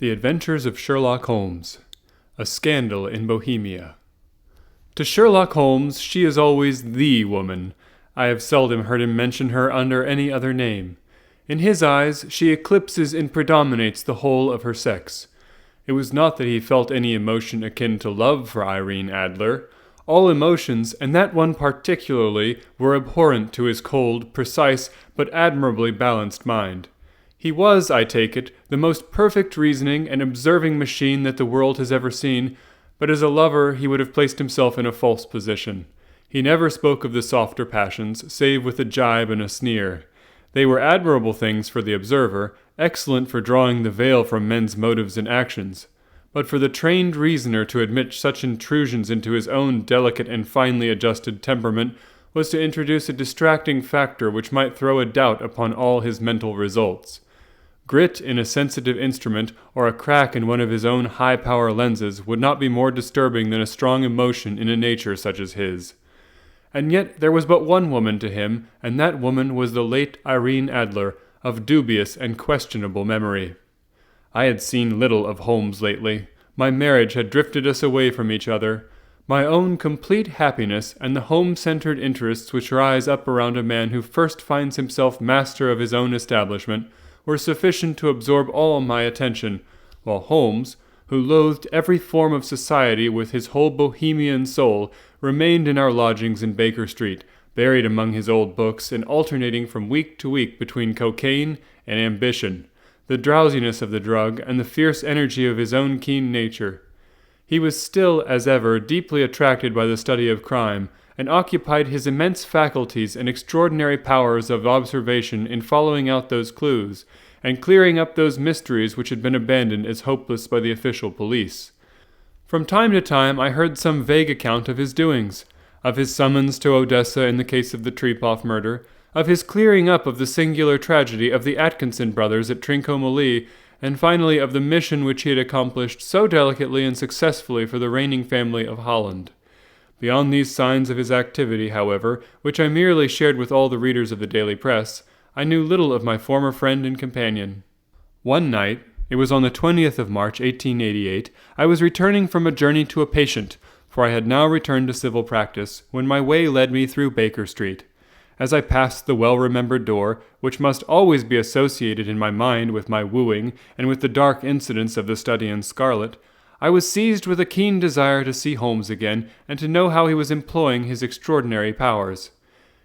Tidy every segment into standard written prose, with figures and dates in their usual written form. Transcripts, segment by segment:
The Adventures of Sherlock Holmes. A Scandal in Bohemia. To Sherlock Holmes, she is always THE woman. I have seldom heard him mention her under any other name. In his eyes, she eclipses and predominates the whole of her sex. It was not that he felt any emotion akin to love for Irene Adler. All emotions, and that one particularly, were abhorrent to his cold, precise, but admirably balanced mind. He was, I take it, the most perfect reasoning and observing machine that the world has ever seen, but as a lover he would have placed himself in a false position. He never spoke of the softer passions, save with a jibe and a sneer. They were admirable things for the observer, excellent for drawing the veil from men's motives and actions. But for the trained reasoner to admit such intrusions into his own delicate and finely adjusted temperament was to introduce a distracting factor which might throw a doubt upon all his mental results. Grit in a sensitive instrument or a crack in one of his own high-power lenses would not be more disturbing than a strong emotion in a nature such as his. And yet there was but one woman to him, and that woman was the late Irene Adler, of dubious and questionable memory. I had seen little of Holmes lately. My marriage had drifted us away from each other. My own complete happiness and the home-centered interests which rise up around a man who first finds himself master of his own establishment were sufficient to absorb all my attention, while Holmes, who loathed every form of society with his whole Bohemian soul, remained in our lodgings in Baker Street, buried among his old books and alternating from week to week between cocaine and ambition, the drowsiness of the drug and the fierce energy of his own keen nature. He was still, as ever, deeply attracted by the study of crime, and occupied his immense faculties and extraordinary powers of observation in following out those clues, and clearing up those mysteries which had been abandoned as hopeless by the official police. From time to time I heard some vague account of his doings, of his summons to Odessa in the case of the Trepoff murder, of his clearing up of the singular tragedy of the Atkinson brothers at Trincomalee, and finally of the mission which he had accomplished so delicately and successfully for the reigning family of Holland. Beyond these signs of his activity, however, which I merely shared with all the readers of the daily press, I knew little of my former friend and companion. One night, it was on the 20th of March, 1888, I was returning from a journey to a patient, for I had now returned to civil practice, when my way led me through Baker Street. As I passed the well-remembered door, which must always be associated in my mind with my wooing and with the dark incidents of the study in scarlet, I was seized with a keen desire to see Holmes again and to know how he was employing his extraordinary powers.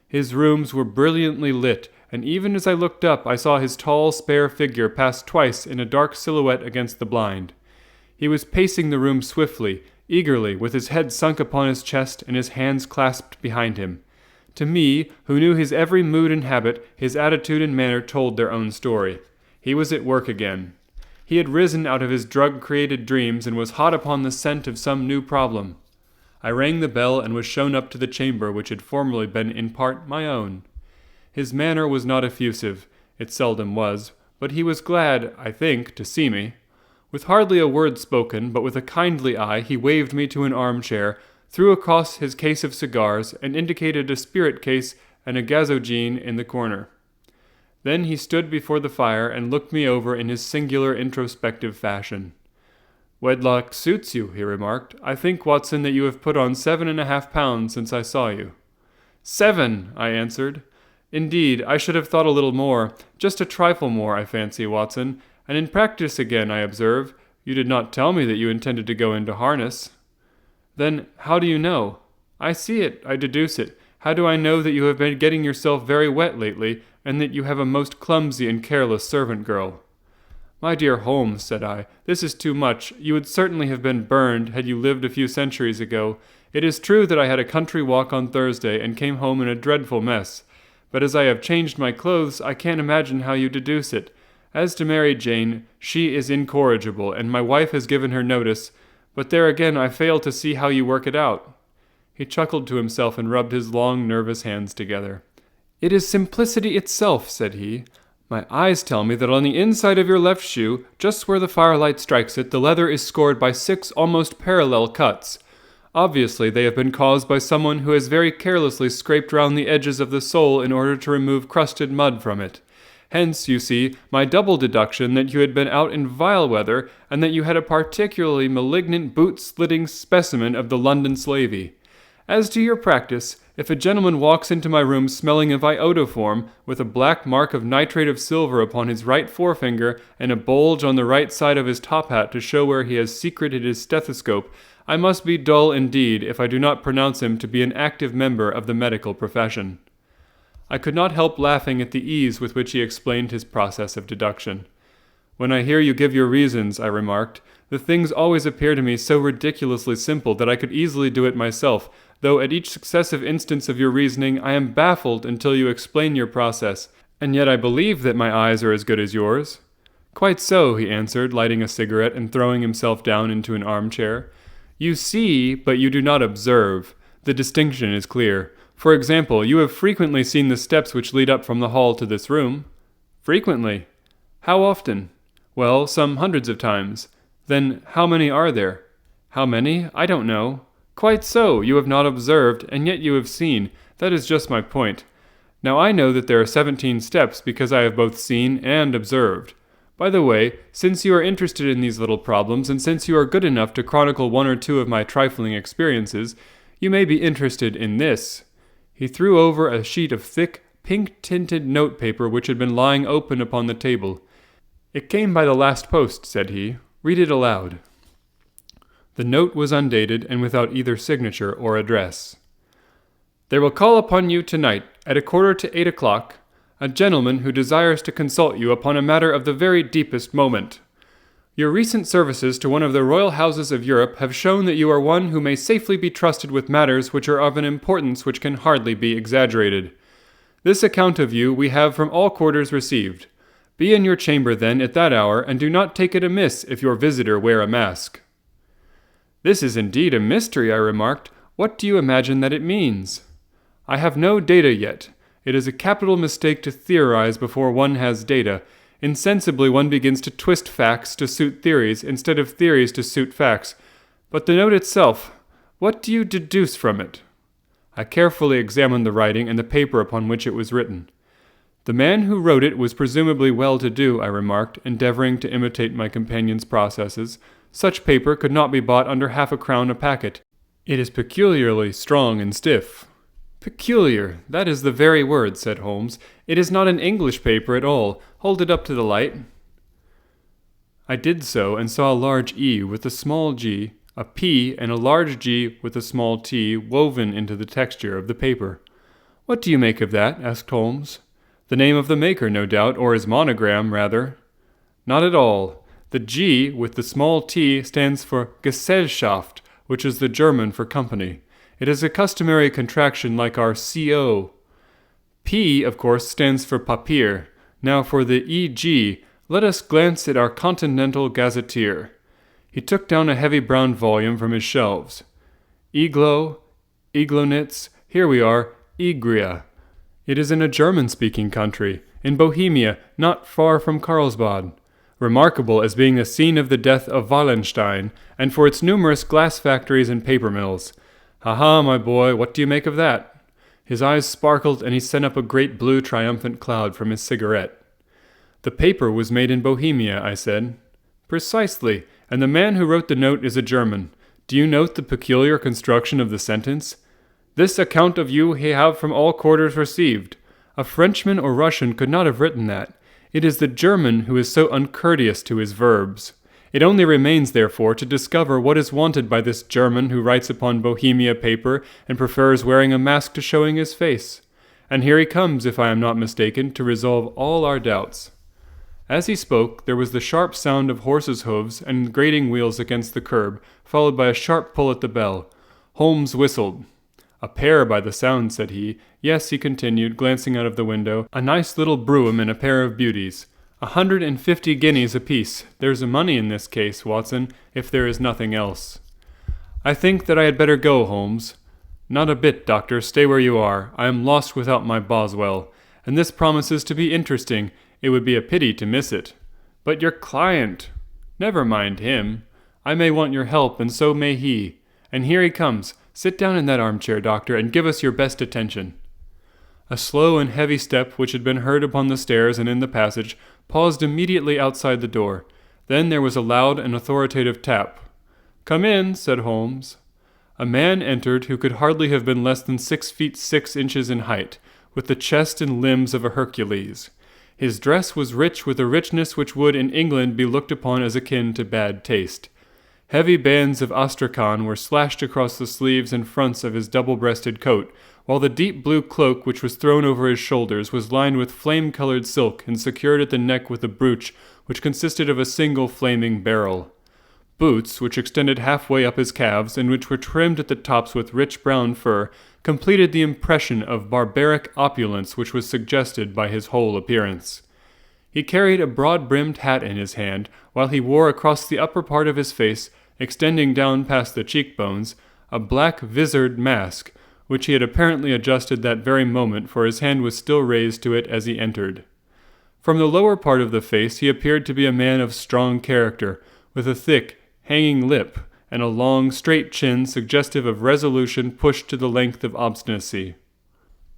His rooms were brilliantly lit, and even as I looked up I saw his tall, spare figure pass twice in a dark silhouette against the blind. He was pacing the room swiftly, eagerly, with his head sunk upon his chest and his hands clasped behind him. To me, who knew his every mood and habit, his attitude and manner told their own story. He was at work again. He had risen out of his drug-created dreams and was hot upon the scent of some new problem. I rang the bell and was shown up to the chamber which had formerly been in part my own. His manner was not effusive, it seldom was, but he was glad, I think, to see me. With hardly a word spoken, but with a kindly eye, he waved me to an armchair, threw across his case of cigars, and indicated a spirit case and a gazogene in the corner. Then he stood before the fire and looked me over in his singular introspective fashion. "Wedlock suits you," he remarked. "I think, Watson, that you have put on 7.5 pounds since I saw you." "7," I answered. "Indeed, I should have thought a little more, just a trifle more, I fancy, Watson. And in practice again, I observe. You did not tell me that you intended to go into harness." "Then how do you know?" "I see it, I deduce it. How do I know that you have been getting yourself very wet lately, and that you have a most clumsy and careless servant girl?" "My dear Holmes," said I, "this is too much. You would certainly have been burned had you lived a few centuries ago. It is true that I had a country walk on Thursday and came home in a dreadful mess. But as I have changed my clothes, I can't imagine how you deduce it. As to Mary Jane, she is incorrigible, and my wife has given her notice, but there again I fail to see how you work it out." He chuckled to himself and rubbed his long, nervous hands together. "It is simplicity itself," said he. "My eyes tell me that on the inside of your left shoe, just where the firelight strikes it, the leather is scored by 6 almost parallel cuts. Obviously they have been caused by someone who has very carelessly scraped round the edges of the sole in order to remove crusted mud from it. Hence, you see, my double deduction that you had been out in vile weather, and that you had a particularly malignant boot-slitting specimen of the London slavey. As to your practice, if a gentleman walks into my room smelling of iodoform, with a black mark of nitrate of silver upon his right forefinger, and a bulge on the right side of his top hat to show where he has secreted his stethoscope, I must be dull indeed if I do not pronounce him to be an active member of the medical profession. I could not help laughing at the ease with which he explained his process of deduction. When I hear you give your reasons, I remarked, the things always appear to me so ridiculously simple that I could easily do it myself, though at each successive instance of your reasoning I am baffled until you explain your process, and yet I believe that my eyes are as good as yours. Quite so, he answered, lighting a cigarette and throwing himself down into an armchair. You see, but you do not observe. The distinction is clear. For example, you have frequently seen the steps which lead up from the hall to this room. Frequently. How often? Well, some hundreds of times. Then how many are there? How many? I don't know. Quite so, you have not observed, and yet you have seen. That is just my point. Now I know that there are 17 steps because I have both seen and observed. By the way, since you are interested in these little problems, and since you are good enough to chronicle one or two of my trifling experiences, you may be interested in this. He threw over a sheet of thick, pink-tinted notepaper which had been lying open upon the table. It came by the last post, said he. Read it aloud. The note was undated and without either signature or address. There will call upon you tonight, at 7:45, a gentleman who desires to consult you upon a matter of the very deepest moment. Your recent services to one of the royal houses of Europe have shown that you are one who may safely be trusted with matters which are of an importance which can hardly be exaggerated. This account of you we have from all quarters received. Be in your chamber, then, at that hour, and do not take it amiss if your visitor wear a mask. This is indeed a mystery, I remarked. What do you imagine that it means? I have no data yet. It is a capital mistake to theorize before one has data. Insensibly one begins to twist facts to suit theories, instead of theories to suit facts. But the note itself, what do you deduce from it? I carefully examined the writing and the paper upon which it was written. The man who wrote it was presumably well-to-do, I remarked, endeavoring to imitate my companion's processes. Such paper could not be bought under half a crown a packet. It is peculiarly strong and stiff. Peculiar, that is the very word, said Holmes. It is not an English paper at all. Hold it up to the light. I did so, and saw a large E with a small g, a P, and a large G with a small t woven into the texture of the paper. What do you make of that? Asked Holmes. The name of the maker, no doubt, or his monogram, rather. Not at all. The G with the small t stands for Gesellschaft, which is the German for company. It is a customary contraction like our CO. P, of course, stands for Papier. Now for the EG, let us glance at our Continental Gazetteer. He took down a heavy brown volume from his shelves. Iglo, Iglonitz, here we are, Igria. It is in a German-speaking country, in Bohemia, not far from Carlsbad. Remarkable as being the scene of the death of Wallenstein, and for its numerous glass factories and paper mills. Ha-ha, my boy, what do you make of that? His eyes sparkled, and he sent up a great blue triumphant cloud from his cigarette. The paper was made in Bohemia, I said. Precisely, and the man who wrote the note is a German. Do you note the peculiar construction of the sentence? This account of you he have from all quarters received. A Frenchman or Russian could not have written that. It is the German who is so uncourteous to his verbs. It only remains, therefore, to discover what is wanted by this German who writes upon Bohemia paper and prefers wearing a mask to showing his face. And here he comes, if I am not mistaken, to resolve all our doubts. As he spoke, there was the sharp sound of horses' hoofs and grating wheels against the curb, followed by a sharp pull at the bell. Holmes whistled. A pair by the sound, said he. Yes, he continued, glancing out of the window, a nice little brougham and a pair of beauties. 150 guineas apiece. There's money in this case, Watson, if there is nothing else. I think that I had better go, Holmes. Not a bit, Doctor. Stay where you are. I am lost without my Boswell. And this promises to be interesting. It would be a pity to miss it. But your client. Never mind him. I may want your help, and so may he. And here he comes. Sit down in that armchair, Doctor, and give us your best attention. A slow and heavy step which had been heard upon the stairs and in the passage paused immediately outside the door. Then there was a loud and authoritative tap. "Come in," said Holmes. A man entered who could hardly have been less than 6 feet 6 inches in height, with the chest and limbs of a Hercules. His dress was rich with a richness which would in England be looked upon as akin to bad taste. Heavy bands of astrakhan were slashed across the sleeves and fronts of his double-breasted coat, while the deep blue cloak which was thrown over his shoulders was lined with flame-colored silk and secured at the neck with a brooch which consisted of a single flaming barrel. Boots, which extended halfway up his calves and which were trimmed at the tops with rich brown fur, completed the impression of barbaric opulence which was suggested by his whole appearance. He carried a broad-brimmed hat in his hand, while he wore across the upper part of his face, extending down past the cheekbones, a black visored mask, which he had apparently adjusted that very moment, for his hand was still raised to it as he entered. From the lower part of the face he appeared to be a man of strong character, with a thick, hanging lip, and a long, straight chin suggestive of resolution pushed to the length of obstinacy.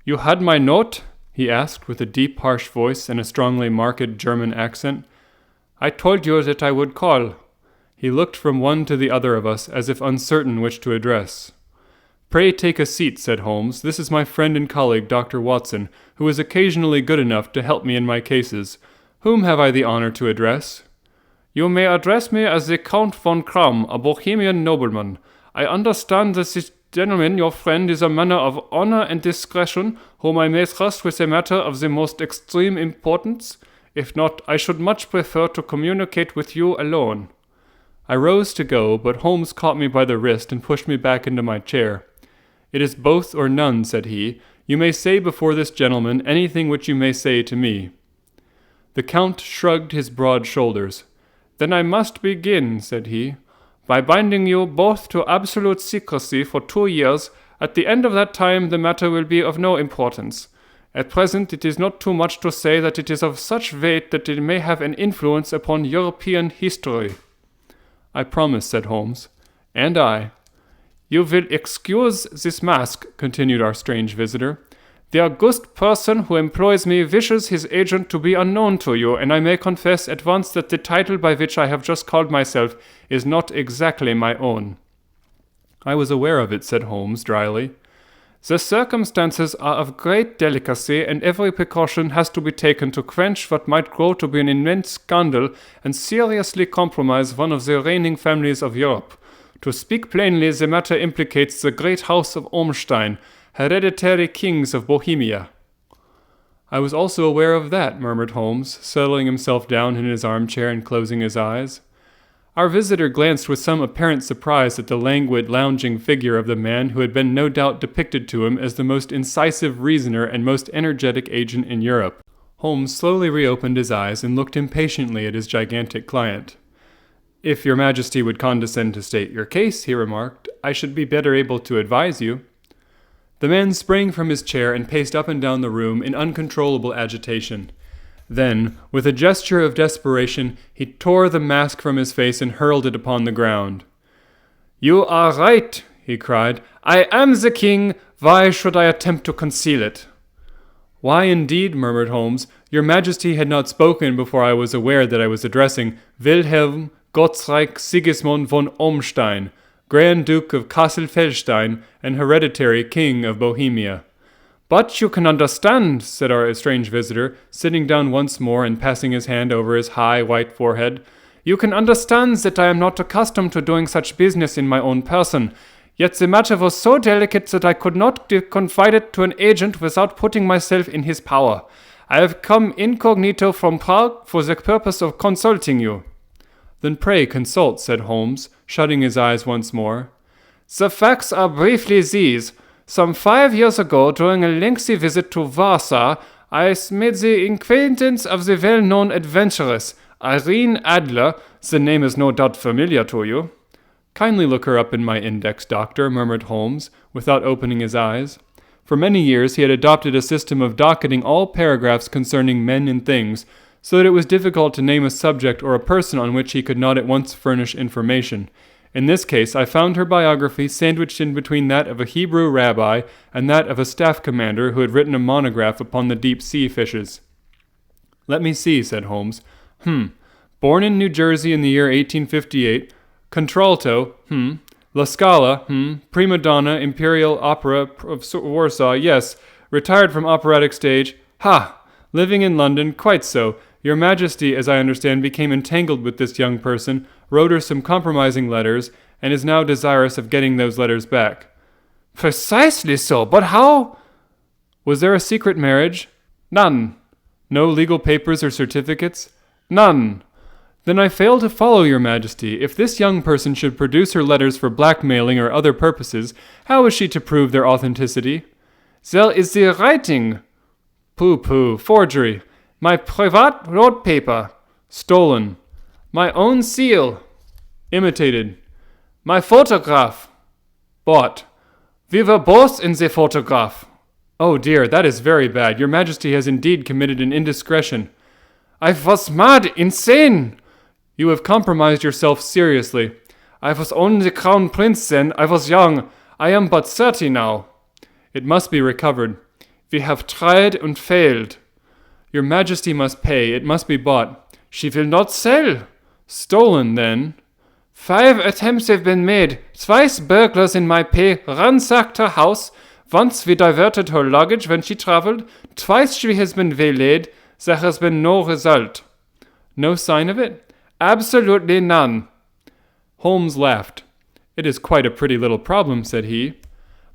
"You had my note?" he asked, with a deep, harsh voice and a strongly marked German accent. "I told you that I would call." He looked from one to the other of us, as if uncertain which to address. "Pray take a seat," said Holmes. "This is my friend and colleague, Dr. Watson, who is occasionally good enough to help me in my cases. Whom have I the honor to address?" "You may address me as the Count von Kramm, a Bohemian nobleman. I understand that this gentleman, your friend, is a man of honor and discretion, whom I may trust with a matter of the most extreme importance. If not, I should much prefer to communicate with you alone." I rose to go, but Holmes caught me by the wrist and pushed me back into my chair. "It is both or none," said he. "You may say before this gentleman anything which you may say to me." The Count shrugged his broad shoulders. "Then I must begin," said he, "by binding you both to absolute secrecy for 2 years. At the end of that time the matter will be of no importance. At present it is not too much to say that it is of such weight that it may have an influence upon European history." "I promise," said Holmes. "And I." "You will excuse this mask," continued our strange visitor. "The august person who employs me wishes his agent to be unknown to you, and I may confess at once that the title by which I have just called myself is not exactly my own." "I was aware of it," said Holmes dryly. "The circumstances are of great delicacy, and every precaution has to be taken to quench what might grow to be an immense scandal and seriously compromise one of the reigning families of Europe. To speak plainly, the matter implicates the great house of Ormstein, hereditary kings of Bohemia." "I was also aware of that," murmured Holmes, settling himself down in his armchair and closing his eyes. Our visitor glanced with some apparent surprise at the languid, lounging figure of the man who had been no doubt depicted to him as the most incisive reasoner and most energetic agent in Europe. Holmes slowly reopened his eyes and looked impatiently at his gigantic client. "If your Majesty would condescend to state your case," he remarked, "I should be better able to advise you." The man sprang from his chair and paced up and down the room in uncontrollable agitation. Then, with a gesture of desperation, he tore the mask from his face and hurled it upon the ground. "You are right," he cried. "I am the king. Why should I attempt to conceal it?" "Why indeed?" murmured Holmes. "Your Majesty had not spoken before I was aware that I was addressing Wilhelm Gottsreich Sigismund von Ormstein, Grand Duke of Kassel-Felstein and hereditary King of Bohemia." "But you can understand," said our strange visitor, sitting down once more and passing his hand over his high, white forehead, "you can understand that I am not accustomed to doing such business in my own person. Yet the matter was so delicate that I could not confide it to an agent without putting myself in his power. I have come incognito from Prague for the purpose of consulting you." "Then pray consult," said Holmes, shutting his eyes once more. "The facts are briefly these. Some 5 years ago, during a lengthy visit to Warsaw, I made the acquaintance of the well-known adventuress, Irene Adler. The name is no doubt familiar to you." "Kindly look her up in my index, Doctor," murmured Holmes, without opening his eyes. For many years he had adopted a system of docketing all paragraphs concerning men and things, so that it was difficult to name a subject or a person on which he could not at once furnish information. In this case, I found her biography sandwiched in between that of a Hebrew rabbi and that of a staff commander who had written a monograph upon the deep-sea fishes. "Let me see," said Holmes. Born in New Jersey in the year 1858, contralto, La Scala, prima donna, Imperial Opera of Warsaw, yes, retired from operatic stage, living in London, quite so. Your Majesty, as I understand, became entangled with this young person, wrote her some compromising letters, and is now desirous of getting those letters back." "Precisely so, but how—" "Was there a secret marriage?" "None." "No legal papers or certificates?" "None." "Then I fail to follow, Your Majesty. If this young person should produce her letters for blackmailing or other purposes, how is she to prove their authenticity?" "There is the writing." "Pooh, forgery." "My private note paper." "Stolen." "My own seal." "Imitated." "My photograph." "Bought." "We were both in the photograph." "Oh dear, that is very bad. Your Majesty has indeed committed an indiscretion." "I was mad, insane." "You have compromised yourself seriously." "I was only the crown prince then. I was young. I am but 30 now." "It must be recovered." "We have tried and failed." "Your Majesty must pay. It must be bought." "She will not sell." "Stolen, then." 5 attempts have been made. Twice burglars in my pay ransacked her house. Once we diverted her luggage when she traveled. Twice she has been waylaid. There has been no result." "No sign of it?" "Absolutely none." Holmes laughed. "It is quite a pretty little problem," said he.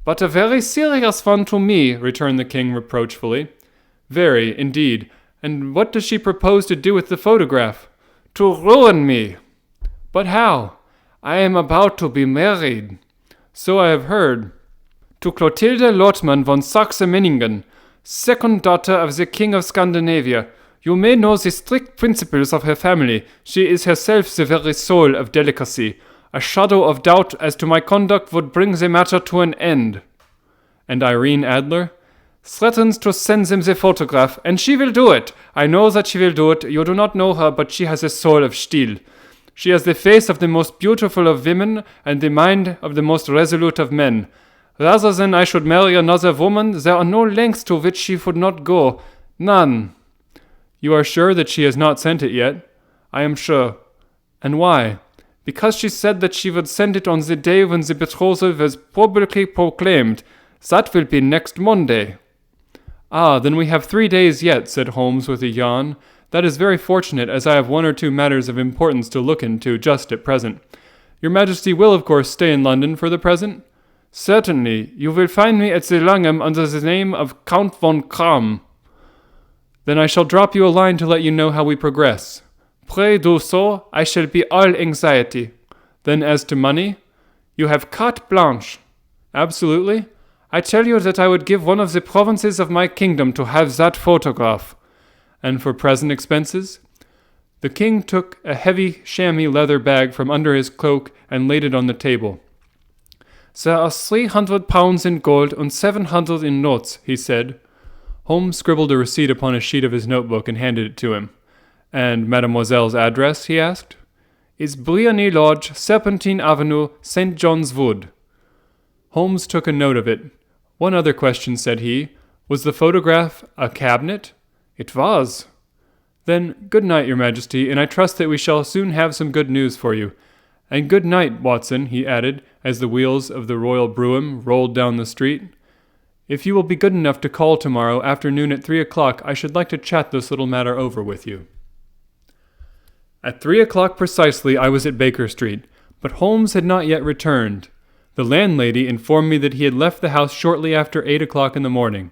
"But a very serious one to me," returned the king reproachfully. "Very, indeed. And what does she propose to do with the photograph?" "To ruin me." "But how?" "I am about to be married." "So I have heard." "To Clotilde Lotman von Saxe-Meiningen, second daughter of the King of Scandinavia. You may know the strict principles of her family. She is herself the very soul of delicacy. A shadow of doubt as to my conduct would bring the matter to an end." "And Irene Adler?" "Threatens to send them the photograph, and she will do it. I know that she will do it. You do not know her, but she has a soul of steel. She has the face of the most beautiful of women and the mind of the most resolute of men. Rather than I should marry another woman, there are no lengths to which she would not go. None." "You are sure that she has not sent it yet?" "I am sure." "And why?" "Because she said that she would send it on the day when the betrothal was publicly proclaimed. That will be next Monday." "Ah, then we have 3 days yet," said Holmes with a yawn. "That is very fortunate, as I have 1 or 2 matters of importance to look into just at present. Your Majesty will, of course, stay in London for the present?" "Certainly. You will find me at the Langham under the name of Count von Kram." "Then I shall drop you a line to let you know how we progress." "Pray do so. I shall be all anxiety." "Then as to money?" "You have carte blanche." "Absolutely?" "I tell you that I would give one of the provinces of my kingdom to have that photograph." "And for present expenses?" The king took a heavy chamois leather bag from under his cloak and laid it on the table. "There are 300 pounds in gold and 700 in notes," he said. Holmes scribbled a receipt upon a sheet of his notebook and handed it to him. "And mademoiselle's address?" he asked. "Is Briony Lodge, Serpentine Avenue, St. John's Wood." Holmes took a note of it. "One other question," said he. "Was the photograph a cabinet?" "It was." "Then good night, Your Majesty, and I trust that we shall soon have some good news for you. And good night, Watson," he added, as the wheels of the royal brougham rolled down the street. "If you will be good enough to call tomorrow afternoon at 3 o'clock, I should like to chat this little matter over with you." At 3 o'clock precisely I was at Baker Street, but Holmes had not yet returned. The landlady informed me that he had left the house shortly after 8 o'clock in the morning.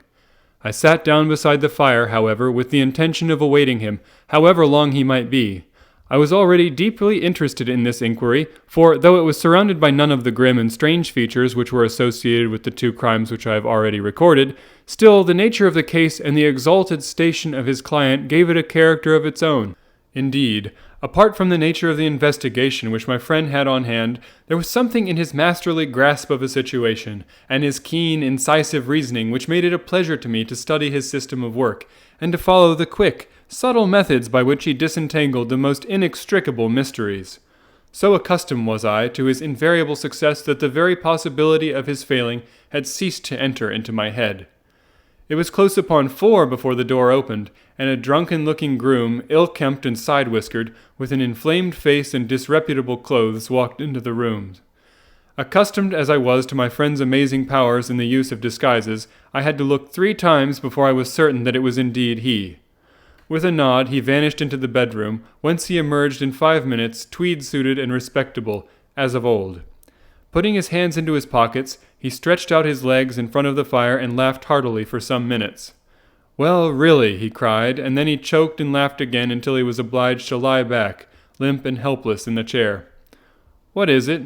I sat down beside the fire, however, with the intention of awaiting him, however long he might be. I was already deeply interested in this inquiry, for, though it was surrounded by none of the grim and strange features which were associated with the 2 crimes which I have already recorded, still the nature of the case and the exalted station of his client gave it a character of its own. Indeed, apart from the nature of the investigation which my friend had on hand, there was something in his masterly grasp of a situation, and his keen, incisive reasoning which made it a pleasure to me to study his system of work, and to follow the quick, subtle methods by which he disentangled the most inextricable mysteries. So accustomed was I to his invariable success that the very possibility of his failing had ceased to enter into my head. It was close upon 4 before the door opened, and a drunken-looking groom, ill-kempt and side-whiskered, with an inflamed face and disreputable clothes, walked into the room. Accustomed as I was to my friend's amazing powers in the use of disguises, I had to look 3 times before I was certain that it was indeed he. With a nod, he vanished into the bedroom, whence he emerged in 5 minutes, tweed-suited and respectable, as of old. Putting his hands into his pockets, he stretched out his legs in front of the fire and laughed heartily for some minutes. "Well, really," he cried, and then he choked and laughed again until he was obliged to lie back, limp and helpless, in the chair. "What is it?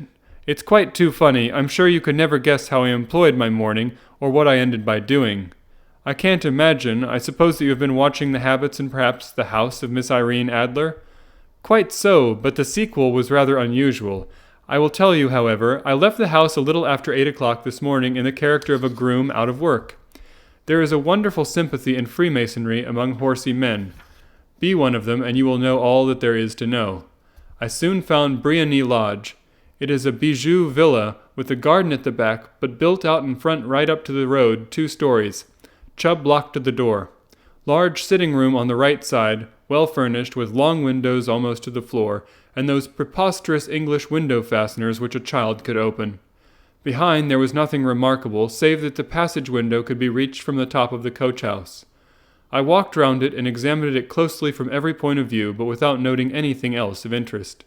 It's quite too funny. I'm sure you could never guess how I employed my morning, or what I ended by doing. I can't imagine. I suppose that you have been watching the habits and perhaps the house of Miss Irene Adler?" "Quite so, but the sequel was rather unusual. I will tell you, however. I left the house a little after 8 o'clock this morning in the character of a groom out of work. There is a wonderful sympathy in Freemasonry among horsey men. Be one of them, and you will know all that there is to know. I soon found Briony Lodge. It is a bijou villa with a garden at the back, but built out in front right up to the road, 2 stories. Chubb locked to the door. Large sitting room on the right side, well furnished, with long windows almost to the floor, and those preposterous English window fasteners which a child could open. Behind there was nothing remarkable, save that the passage window could be reached from the top of the coach-house. I walked round it and examined it closely from every point of view, but without noting anything else of interest.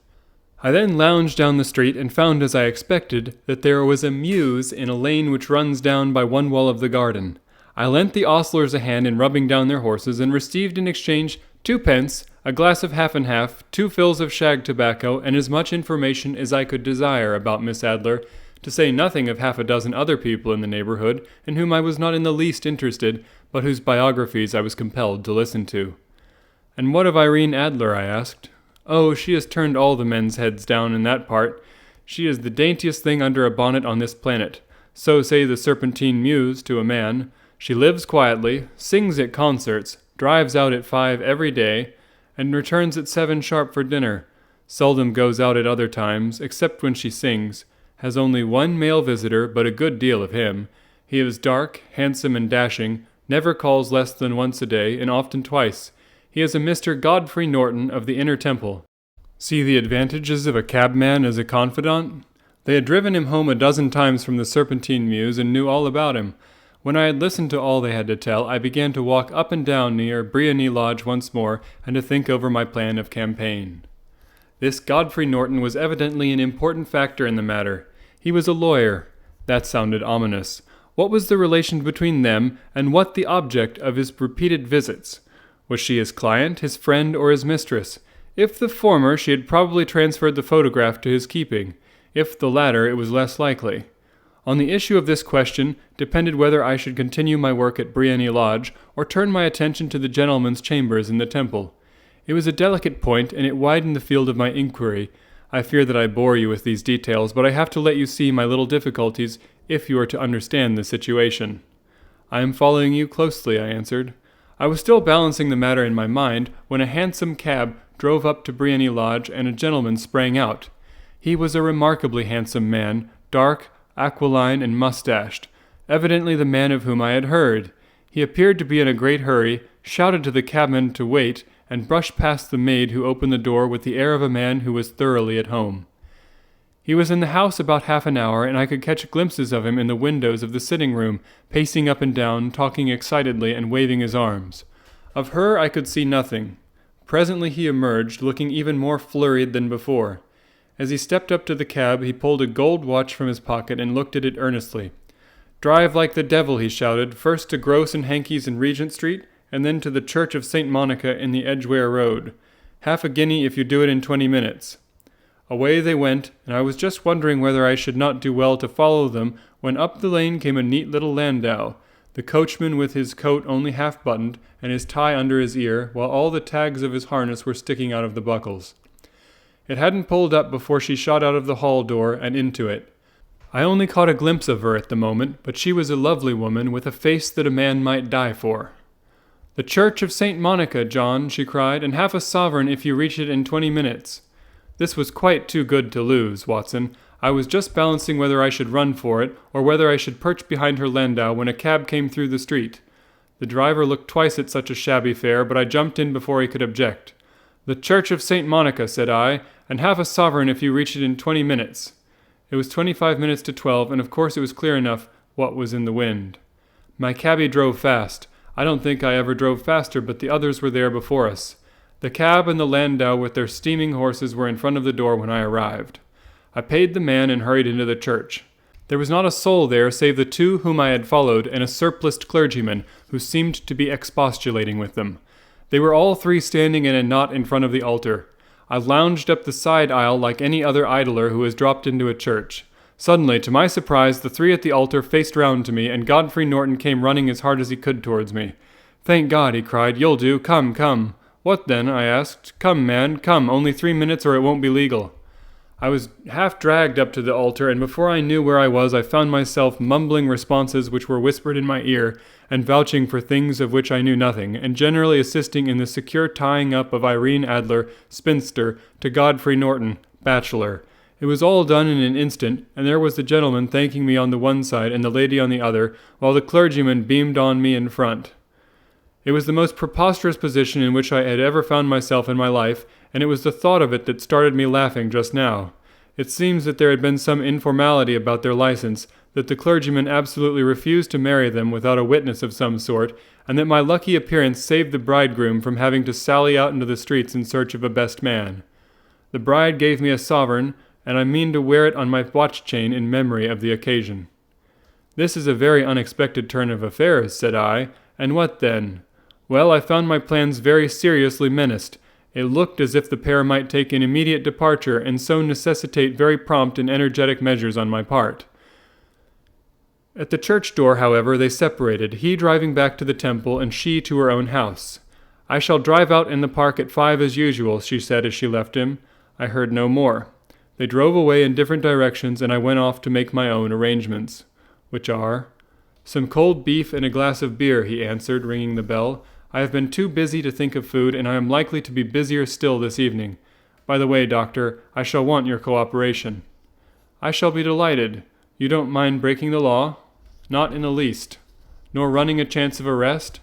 I then lounged down the street and found, as I expected, that there was a mews in a lane which runs down by one wall of the garden. I lent the ostlers a hand in rubbing down their horses, and received in exchange 2 pence, a glass of half and half, 2 fills of shag tobacco, and as much information as I could desire about Miss Adler, to say nothing of 6 other people in the neighborhood, in whom I was not in the least interested, but whose biographies I was compelled to listen to. "And what of Irene Adler?" I asked. "Oh, she has turned all the men's heads down in that part. She is the daintiest thing under a bonnet on this planet. So say the Serpentine Mews to a man. She lives quietly, sings at concerts, drives out at 5 every day, and returns at 7 sharp for dinner. Seldom goes out at other times, except when she sings. Has only 1 male visitor, but a good deal of him. He is dark, handsome, and dashing, never calls less than once a day, and often twice. He is a Mr. Godfrey Norton of the Inner Temple. See the advantages of a cabman as a confidant? They had driven him home 12 times from the Serpentine Mews, and knew all about him. When I had listened to all they had to tell, I began to walk up and down near Briony Lodge once more, and to think over my plan of campaign. This Godfrey Norton was evidently an important factor in the matter. He was a lawyer. That sounded ominous. What was the relation between them, and what the object of his repeated visits? Was she his client, his friend, or his mistress? If the former, she had probably transferred the photograph to his keeping. If the latter, it was less likely. On the issue of this question depended whether I should continue my work at Briony Lodge, or turn my attention to the gentlemen's chambers in the Temple. It was a delicate point, and it widened the field of my inquiry. I fear that I bore you with these details, but I have to let you see my little difficulties if you are to understand the situation. "I am following you closely," I answered. I was still balancing the matter in my mind when a hansom cab drove up to Briony Lodge, and a gentleman sprang out. He was a remarkably handsome man, dark, aquiline, and mustached, evidently the man of whom I had heard. He appeared to be in a great hurry, shouted to the cabman to wait, and brushed past the maid who opened the door with the air of a man who was thoroughly at home. He was in the house about half an hour, and I could catch glimpses of him in the windows of the sitting-room, pacing up and down, talking excitedly, and waving his arms. Of her I could see nothing. Presently he emerged, looking even more flurried than before. As he stepped up to the cab, he pulled a gold watch from his pocket and looked at it earnestly. "Drive like the devil," he shouted, "first to Gross and Hankey's in Regent Street, and then to the Church of St. Monica in the Edgware Road. Half a guinea if you do it in 20 minutes. Away they went, and I was just wondering whether I should not do well to follow them, when up the lane came a neat little landau, the coachman with his coat only half buttoned, and his tie under his ear, while all the tags of his harness were sticking out of the buckles. It hadn't pulled up before she shot out of the hall door and into it. I only caught a glimpse of her at the moment, but she was a lovely woman with a face that a man might die for. "The Church of St. Monica, John," she cried, "and half a sovereign if you reach it in 20 minutes. This was quite too good to lose, Watson. I was just balancing whether I should run for it, or whether I should perch behind her landau when a cab came through the street. The driver looked twice at such a shabby fare, but I jumped in before he could object. "The Church of St. Monica," said I, "and half a sovereign if you reach it in 20 minutes. It was 25 minutes to 12, and of course it was clear enough what was in the wind. My cabby drove fast. I don't think I ever drove faster, but the others were there before us. The cab and the landau with their steaming horses were in front of the door when I arrived. I paid the man and hurried into the church. There was not a soul there save the two whom I had followed and a surpliced clergyman who seemed to be expostulating with them. They were all three standing in a knot in front of the altar. I lounged up the side aisle like any other idler who has dropped into a church. Suddenly, to my surprise, the three at the altar faced round to me, and Godfrey Norton came running as hard as he could towards me. "Thank God," he cried. "You'll do. Come, come." "What then?" I asked. "Come, man, come. Only 3 minutes or it won't be legal." I was half dragged up to the altar, and before I knew where I was, I found myself mumbling responses which were whispered in my ear, and vouching for things of which I knew nothing, and generally assisting in the secure tying up of Irene Adler, spinster, to Godfrey Norton, bachelor. It was all done in an instant, and there was the gentleman thanking me on the one side and the lady on the other, while the clergyman beamed on me in front. It was the most preposterous position in which I had ever found myself in my life, and it was the thought of it that started me laughing just now. It seems that there had been some informality about their license, that the clergyman absolutely refused to marry them without a witness of some sort, and that my lucky appearance saved the bridegroom from having to sally out into the streets in search of a best man. The bride gave me a sovereign, and I mean to wear it on my watch chain in memory of the occasion. "This is a very unexpected turn of affairs," said I. "And what then?" "Well, I found my plans very seriously menaced. It looked as if the pair might take an immediate departure, and so necessitate very prompt and energetic measures on my part. At the church door, however, they separated, he driving back to the temple, and she to her own house. "I shall drive out in the park at 5 as usual," she said as she left him. I heard no more. They drove away in different directions, and I went off to make my own arrangements. "Which are?" "Some cold beef and a glass of beer," he answered, ringing the bell. "I have been too busy to think of food, and I am likely to be busier still this evening. By the way, Doctor, I shall want your cooperation." "I shall be delighted. You don't mind breaking the law?" "Not in the least." "Nor running a chance of arrest?"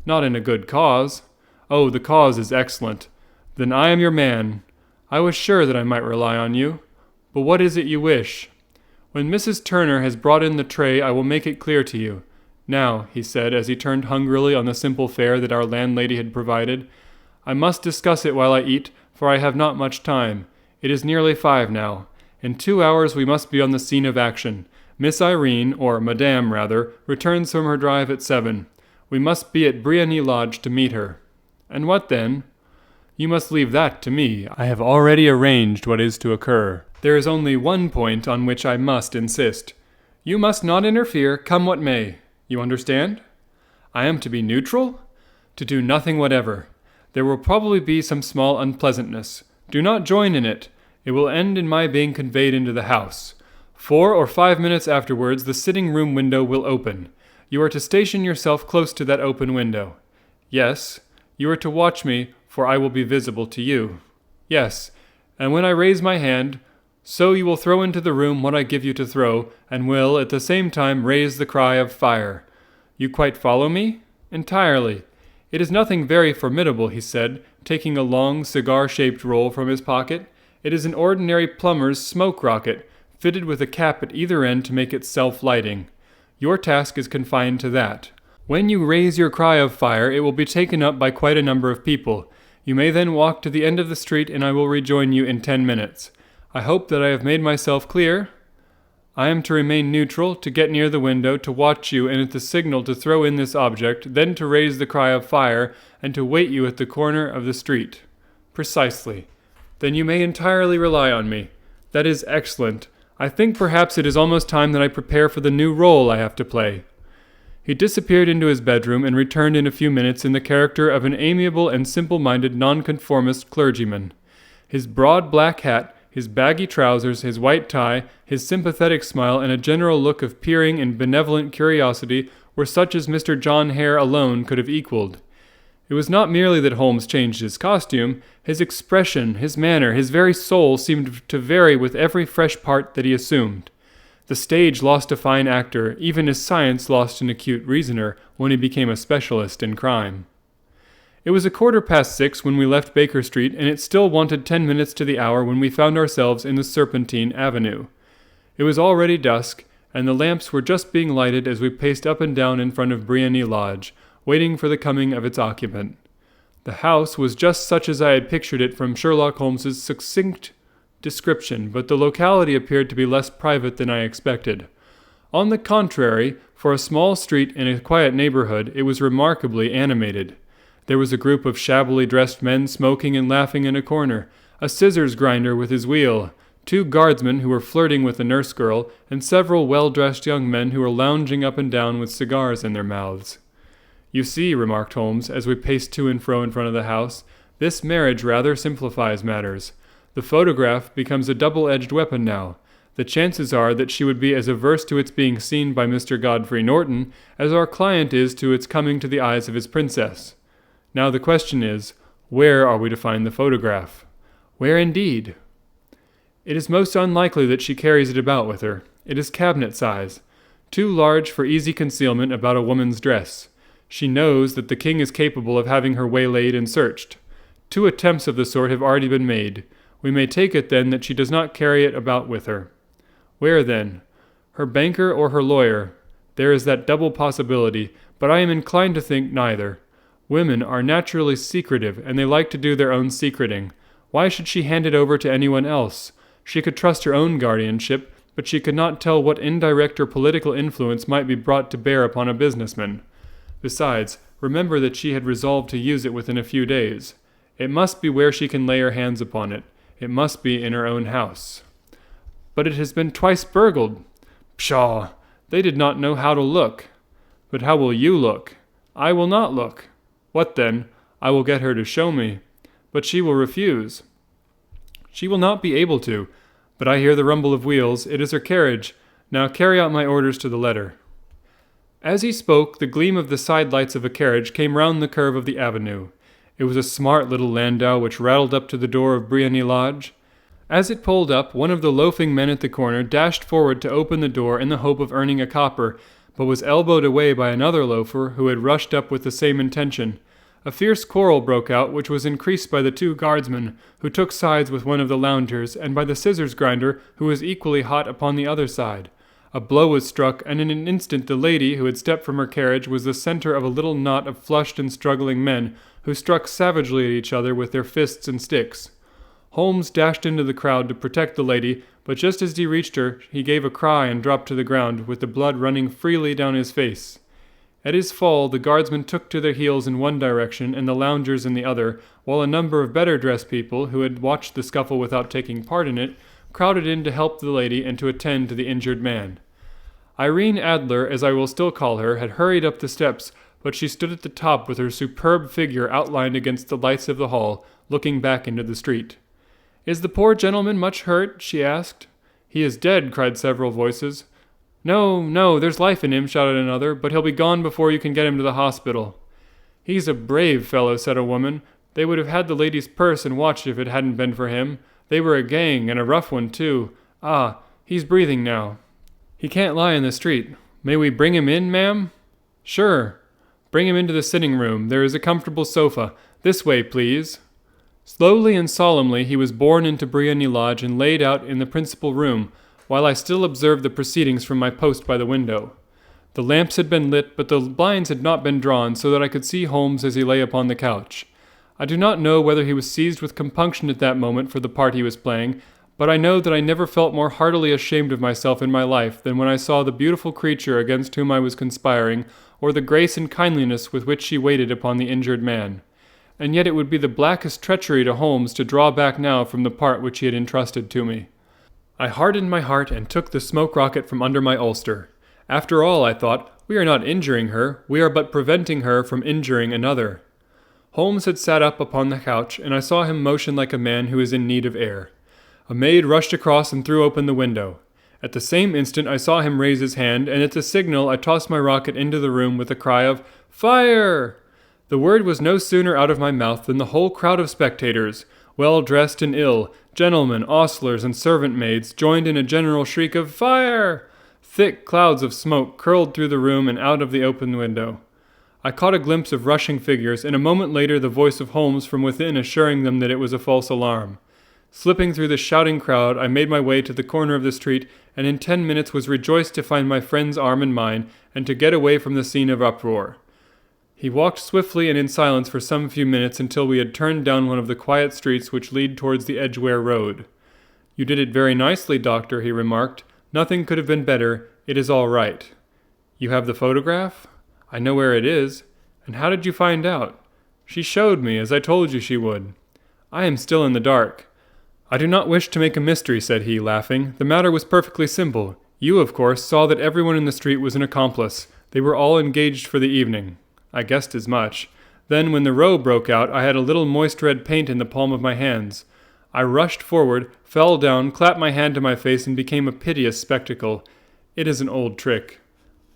"Not in a good cause." "Oh, the cause is excellent. Then I am your man. I was sure that I might rely on you. But what is it you wish?" "When Mrs. Turner has brought in the tray, I will make it clear to you. Now," he said, as he turned hungrily on the simple fare that our landlady had provided, "I must discuss it while I eat, for I have not much time. It is nearly 5 now. In 2 hours we must be on the scene of action. Miss Irene, or Madame rather, returns from her drive at 7. We must be at Briony Lodge to meet her." "And what then?" "You must leave that to me. I have already arranged what is to occur. There is only one point on which I must insist. You must not interfere, come what may. You understand?" "I am to be neutral?" "To do nothing whatever. There will probably be some small unpleasantness. Do not join in it. It will end in my being conveyed into the house. 4 or 5 minutes afterwards the sitting-room window will open. You are to station yourself close to that open window." "Yes." "You are to watch me, for I will be visible to you." "Yes. And when I raise my hand, so you will throw into the room what I give you to throw, and will, at the same time, raise the cry of fire. You quite follow me?" "Entirely." "It is nothing very formidable," he said, taking a long, cigar-shaped roll from his pocket. "It is an ordinary plumber's smoke rocket, fitted with a cap at either end to make it self-lighting. Your task is confined to that. When you raise your cry of fire, it will be taken up by quite a number of people. You may then walk to the end of the street, and I will rejoin you in 10 minutes. I hope that I have made myself clear? I am to remain neutral, to get near the window, to watch you, and at the signal to throw in this object, then to raise the cry of fire, and to wait you at the corner of the street." "Precisely. Then you may entirely rely on me. That is excellent. I think perhaps it is almost time that I prepare for the new role I have to play." He disappeared into his bedroom and returned in a few minutes in the character of an amiable and simple-minded nonconformist clergyman. His broad black hat, his baggy trousers, his white tie, his sympathetic smile, and a general look of peering and benevolent curiosity were such as Mr. John Hare alone could have equalled. It was not merely that Holmes changed his costume. His expression, his manner, his very soul seemed to vary with every fresh part that he assumed. The stage lost a fine actor, even as science lost an acute reasoner when he became a specialist in crime. It was 6:15 when we left Baker Street, and it still wanted 10 minutes to the hour when we found ourselves in the Serpentine Avenue. It was already dusk, and the lamps were just being lighted as we paced up and down in front of Briony Lodge, waiting for the coming of its occupant. The house was just such as I had pictured it from Sherlock Holmes's succinct description, but the locality appeared to be less private than I expected. On the contrary, for a small street in a quiet neighborhood, it was remarkably animated. There was a group of shabbily dressed men smoking and laughing in a corner, a scissors grinder with his wheel, 2 guardsmen who were flirting with a nurse girl, and several well-dressed young men who were lounging up and down with cigars in their mouths. "You see," remarked Holmes, as we paced to and fro in front of the house, "this marriage rather simplifies matters. The photograph becomes a double-edged weapon now. The chances are that she would be as averse to its being seen by Mr. Godfrey Norton as our client is to its coming to the eyes of his princess. Now the question is, where are we to find the photograph? Where indeed? It is most unlikely that she carries it about with her. It is cabinet size, too large for easy concealment about a woman's dress. She knows that the king is capable of having her waylaid and searched. 2 attempts of the sort have already been made. We may take it, then, that she does not carry it about with her. Where, then? Her banker or her lawyer? There is that double possibility, but I am inclined to think neither. Women are naturally secretive, and they like to do their own secreting. Why should she hand it over to anyone else? She could trust her own guardianship, but she could not tell what indirect or political influence might be brought to bear upon a businessman. Besides, remember that she had resolved to use it within a few days. It must be where she can lay her hands upon it. It must be in her own house. But it has been twice burgled. Pshaw! They did not know how to look. But how will you look? I will not look. What then? I will get her to show me. But she will refuse. She will not be able to. But I hear the rumble of wheels. It is her carriage. Now carry out my orders to the letter." As he spoke, the gleam of the side lights of a carriage came round the curve of the avenue. It was a smart little landau which rattled up to the door of Briony Lodge. As it pulled up, one of the loafing men at the corner dashed forward to open the door in the hope of earning a copper, but was elbowed away by another loafer who had rushed up with the same intention. A fierce quarrel broke out, which was increased by the 2 guardsmen, who took sides with one of the loungers, and by the scissors grinder, who was equally hot upon the other side. A blow was struck, and in an instant the lady, who had stepped from her carriage, was the center of a little knot of flushed and struggling men, who struck savagely at each other with their fists and sticks. Holmes dashed into the crowd to protect the lady, but just as he reached her, he gave a cry and dropped to the ground, with the blood running freely down his face. At his fall, the guardsmen took to their heels in one direction and the loungers in the other, while a number of better-dressed people, who had watched the scuffle without taking part in it, crowded in to help the lady and to attend to the injured man. Irene Adler, as I will still call her, had hurried up the steps, but she stood at the top with her superb figure outlined against the lights of the hall, looking back into the street. "Is the poor gentleman much hurt?" she asked. "He is dead," cried several voices. No, there's life in him," shouted another, "but he'll be gone before you can get him to the hospital." "He's a brave fellow," said a woman. "They would have had the lady's purse and watch if it hadn't been for him. They were a gang, and a rough one, too. Ah, he's breathing now. He can't lie in the street. May we bring him in, ma'am?" "Sure. Bring him into the sitting room. There is a comfortable sofa. This way, please." Slowly and solemnly he was borne into Briony Lodge and laid out in the principal room, while I still observed the proceedings from my post by the window. The lamps had been lit, but the blinds had not been drawn, so that I could see Holmes as he lay upon the couch. I do not know whether he was seized with compunction at that moment for the part he was playing, but I know that I never felt more heartily ashamed of myself in my life than when I saw the beautiful creature against whom I was conspiring, or the grace and kindliness with which she waited upon the injured man. And yet it would be the blackest treachery to Holmes to draw back now from the part which he had entrusted to me. I hardened my heart and took the smoke rocket from under my ulster. After all, I thought, we are not injuring her, we are but preventing her from injuring another. Holmes had sat up upon the couch, and I saw him motion like a man who is in need of air. A maid rushed across and threw open the window. At the same instant I saw him raise his hand, and at the signal I tossed my rocket into the room with a cry of "Fire!" The word was no sooner out of my mouth than the whole crowd of spectators, well dressed and ill, gentlemen, ostlers, and servant-maids, joined in a general shriek of "Fire!" Thick clouds of smoke curled through the room and out of the open window. I caught a glimpse of rushing figures, and a moment later the voice of Holmes from within assuring them that it was a false alarm. Slipping through the shouting crowd, I made my way to the corner of the street, and in 10 minutes was rejoiced to find my friend's arm in mine, and to get away from the scene of uproar. He walked swiftly and in silence for some few minutes until we had turned down one of the quiet streets which lead towards the Edgware Road. "You did it very nicely, Doctor," he remarked. "Nothing could have been better. It is all right." "You have the photograph?" "I know where it is." "And how did you find out?" "She showed me, as I told you she would." "I am still in the dark." "I do not wish to make a mystery," said he, laughing. "The matter was perfectly simple. You, of course, saw that everyone in the street was an accomplice. They were all engaged for the evening. I guessed as much. Then, when the row broke out, I had a little moist red paint in the palm of my hands. I rushed forward, fell down, clapped my hand to my face, and became a piteous spectacle. It is an old trick.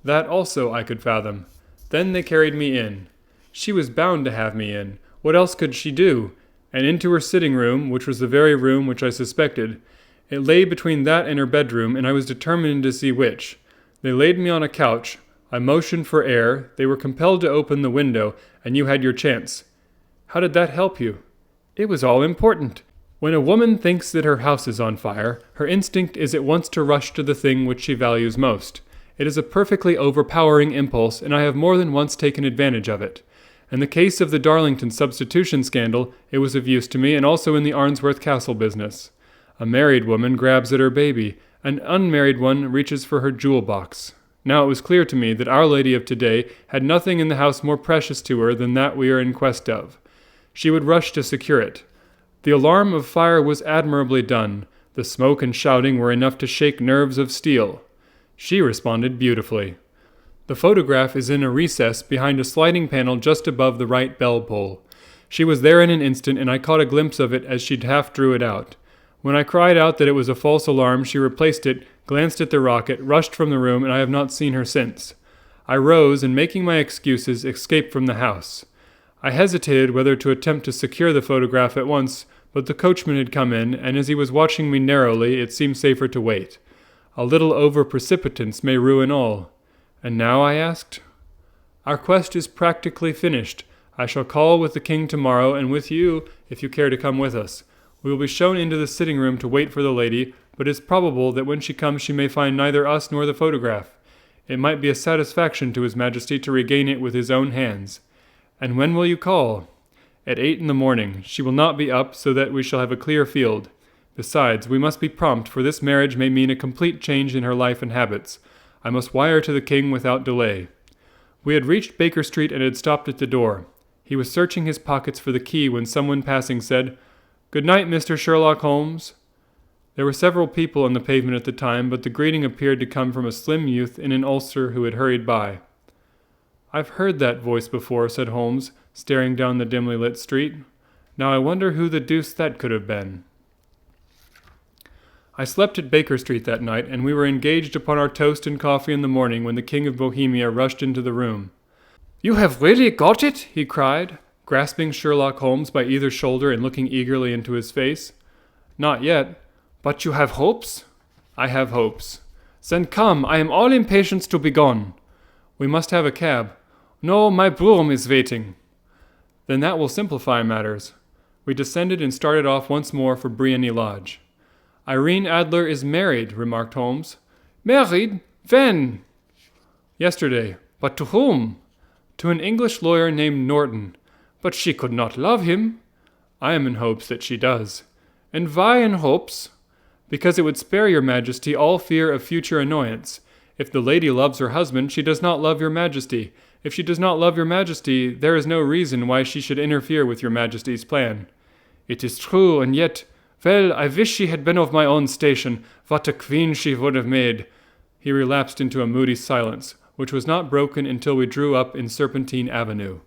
That also I could fathom. Then they carried me in. She was bound to have me in. What else could she do? And into her sitting room, which was the very room which I suspected. It lay between that and her bedroom, and I was determined to see which. They laid me on a couch. I motioned for air. They were compelled to open the window, and you had your chance. How did that help you? It was all important. When a woman thinks that her house is on fire, her instinct is at once to rush to the thing which she values most. It is a perfectly overpowering impulse, and I have more than once taken advantage of it. In the case of the Darlington substitution scandal, it was of use to me, and also in the Arnsworth Castle business. A married woman grabs at her baby. An unmarried one reaches for her jewel box. Now it was clear to me that Our Lady of today had nothing in the house more precious to her than that we are in quest of. She would rush to secure it. The alarm of fire was admirably done. The smoke and shouting were enough to shake nerves of steel. She responded beautifully. The photograph is in a recess behind a sliding panel just above the right bell pull. She was there in an instant, and I caught a glimpse of it as she half drew it out. When I cried out that it was a false alarm, she replaced it, glanced at the rocket, rushed from the room, and I have not seen her since. I rose, and making my excuses, escaped from the house. I hesitated whether to attempt to secure the photograph at once, but the coachman had come in, and as he was watching me narrowly, it seemed safer to wait. A little over-precipitance may ruin all. "And now?" I asked. "Our quest is practically finished. I shall call with the king tomorrow, and with you, if you care to come with us. We will be shown into the sitting room to wait for the lady, but it is probable that when she comes she may find neither us nor the photograph. It might be a satisfaction to His Majesty to regain it with his own hands. And when will you call?" "At 8 in the morning. She will not be up, so that we shall have a clear field. Besides, we must be prompt, for this marriage may mean a complete change in her life and habits. I must wire to the king without delay." We had reached Baker Street and had stopped at the door. He was searching his pockets for the key when someone passing said, "Good night, Mr. Sherlock Holmes." There were several people on the pavement at the time, but the greeting appeared to come from a slim youth in an ulster who had hurried by. "I've heard that voice before," said Holmes, staring down the dimly lit street. "Now I wonder who the deuce that could have been." I slept at Baker Street that night, and we were engaged upon our toast and coffee in the morning when the King of Bohemia rushed into the room. "You have really got it?" he cried, grasping Sherlock Holmes by either shoulder and looking eagerly into his face. "Not yet." "But you have hopes?" "I have hopes." "Then come, I am all impatience to be gone." "We must have a cab." "No, my brougham is waiting." "Then that will simplify matters." We descended and started off once more for Briony Lodge. "Irene Adler is married," remarked Holmes. "Married? When?" "Yesterday." "But to whom?" "To an English lawyer named Norton." "But she could not love him." "I am in hopes that she does." "And why in hopes?" "Because it would spare your Majesty all fear of future annoyance. If the lady loves her husband, she does not love your Majesty. If she does not love your Majesty, there is no reason why she should interfere with your Majesty's plan." "It is true, and yet... Well, I wish she had been of my own station. What a queen she would have made." He relapsed into a moody silence, which was not broken until we drew up in Serpentine Avenue.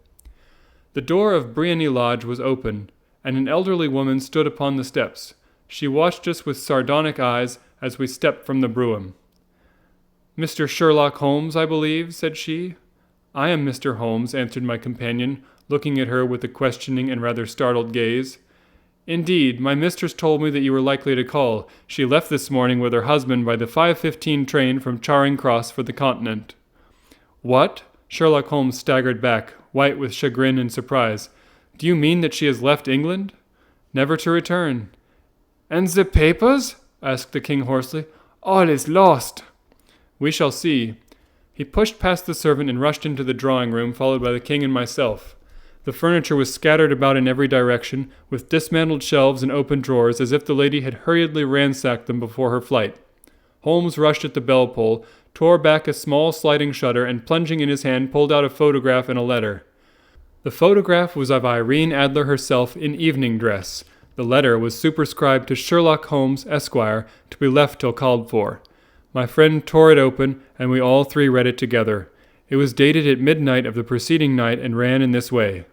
The door of Briony Lodge was open, and an elderly woman stood upon the steps. She watched us with sardonic eyes as we stepped from the brougham. "Mr. Sherlock Holmes, I believe," said she. "I am Mr. Holmes," answered my companion, looking at her with a questioning and rather startled gaze. "Indeed, my mistress told me that you were likely to call. She left this morning with her husband by the 5:15 train from Charing Cross for the Continent." "What?" Sherlock Holmes staggered back, white with chagrin and surprise. "Do you mean that she has left England?" "Never to return." "And the papers?" asked the king hoarsely. "All is lost." "We shall see." He pushed past the servant and rushed into the drawing-room, followed by the king and myself. The furniture was scattered about in every direction, with dismantled shelves and open drawers, as if the lady had hurriedly ransacked them before her flight. Holmes rushed at the bell-pull, tore back a small sliding shutter, and plunging in his hand, pulled out a photograph and a letter. The photograph was of Irene Adler herself in evening dress. The letter was superscribed to Sherlock Holmes, Esquire, to be left till called for. My friend tore it open, and we all three read it together. It was dated at midnight of the preceding night, and ran in this way.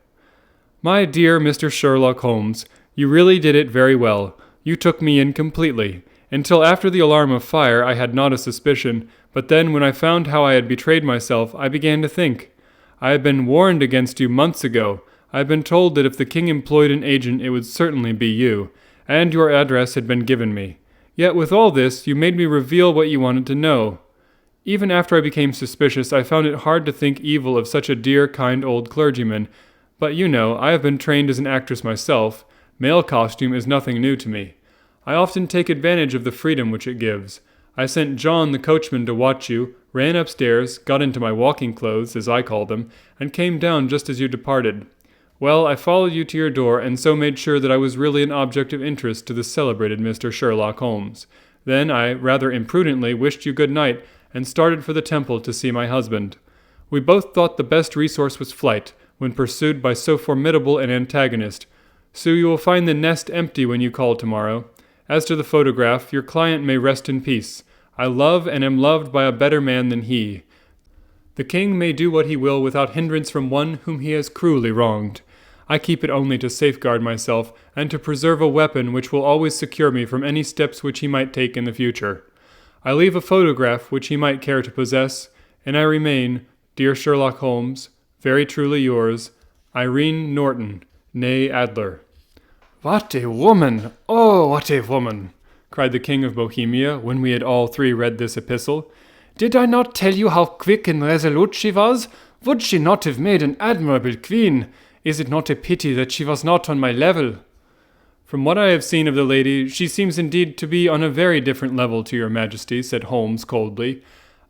"My dear Mr. Sherlock Holmes, you really did it very well. You took me in completely. Until after the alarm of fire, I had not a suspicion, but then when I found how I had betrayed myself, I began to think. I had been warned against you months ago. I had been told that if the king employed an agent, it would certainly be you, and your address had been given me. Yet with all this, you made me reveal what you wanted to know. Even after I became suspicious, I found it hard to think evil of such a dear, kind old clergyman. But you know, I have been trained as an actress myself. Male costume is nothing new to me. I often take advantage of the freedom which it gives. I sent John the coachman to watch you, ran upstairs, got into my walking clothes, as I call them, and came down just as you departed. Well, I followed you to your door, and so made sure that I was really an object of interest to the celebrated Mr. Sherlock Holmes. Then I, rather imprudently, wished you good night, and started for the temple to see my husband. We both thought the best resource was flight, when pursued by so formidable an antagonist. So you will find the nest empty when you call tomorrow. As to the photograph, your client may rest in peace. I love and am loved by a better man than he. The king may do what he will without hindrance from one whom he has cruelly wronged. I keep it only to safeguard myself, and to preserve a weapon which will always secure me from any steps which he might take in the future. I leave a photograph which he might care to possess, and I remain, dear Sherlock Holmes, very truly yours, Irene Norton, née Adler. "What a woman! Oh, what a woman!" cried the King of Bohemia, when we had all three read this epistle. "Did I not tell you how quick and resolute she was? Would she not have made an admirable queen? Is it not a pity that she was not on my level?" "From what I have seen of the lady, she seems indeed to be on a very different level to your Majesty," said Holmes coldly.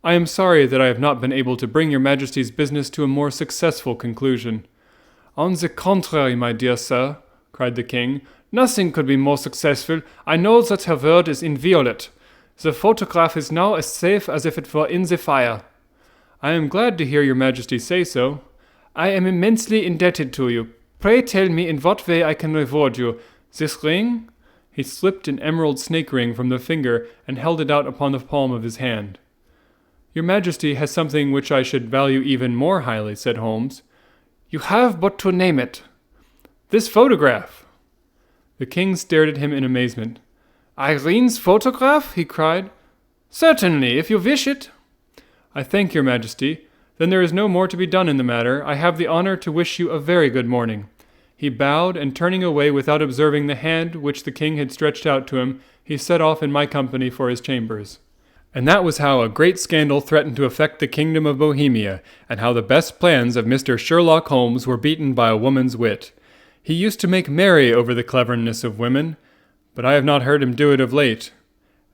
"I am sorry that I have not been able to bring your Majesty's business to a more successful conclusion." "On the contrary, my dear sir," cried the king, "nothing could be more successful. I know that her word is inviolate. The photograph is now as safe as if it were in the fire." "I am glad to hear your Majesty say so." "I am immensely indebted to you. Pray tell me in what way I can reward you. This ring?" He slipped an emerald snake ring from the finger and held it out upon the palm of his hand. "Your Majesty has something which I should value even more highly," said Holmes. "You have but to name it." "This photograph!" The king stared at him in amazement. "Irene's photograph?" he cried. "Certainly, if you wish it." "I thank your Majesty. Then there is no more to be done in the matter. I have the honor to wish you a very good morning." He bowed, and turning away without observing the hand which the king had stretched out to him, he set off in my company for his chambers. And that was how a great scandal threatened to affect the kingdom of Bohemia, and how the best plans of Mr. Sherlock Holmes were beaten by a woman's wit. He used to make merry over the cleverness of women, but I have not heard him do it of late.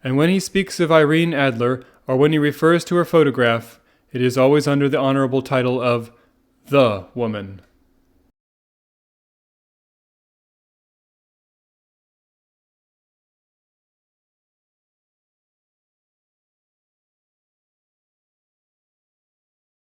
And when he speaks of Irene Adler, or when he refers to her photograph, it is always under the honorable title of the woman.